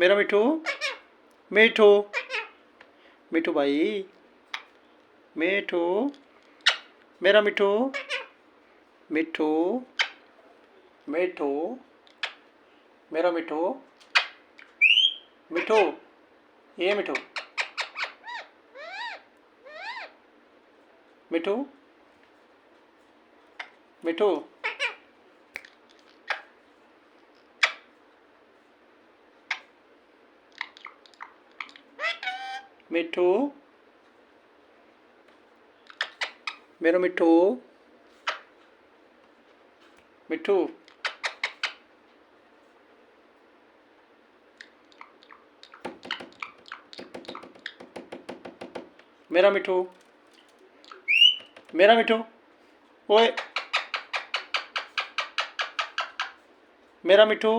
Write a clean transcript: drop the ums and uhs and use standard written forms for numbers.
मेरा मिठू, मिठू, मिठू भाई, मिठू, मेरा मिठू, मिठू, मिठू, मेरा मिठू, मिठू, ये मिठू, मिठू, मिठू, मिठू, मेरा मिठू, मिठू, मेरा मिठू, मेरा मिठू, ओए, मेरा मिठू,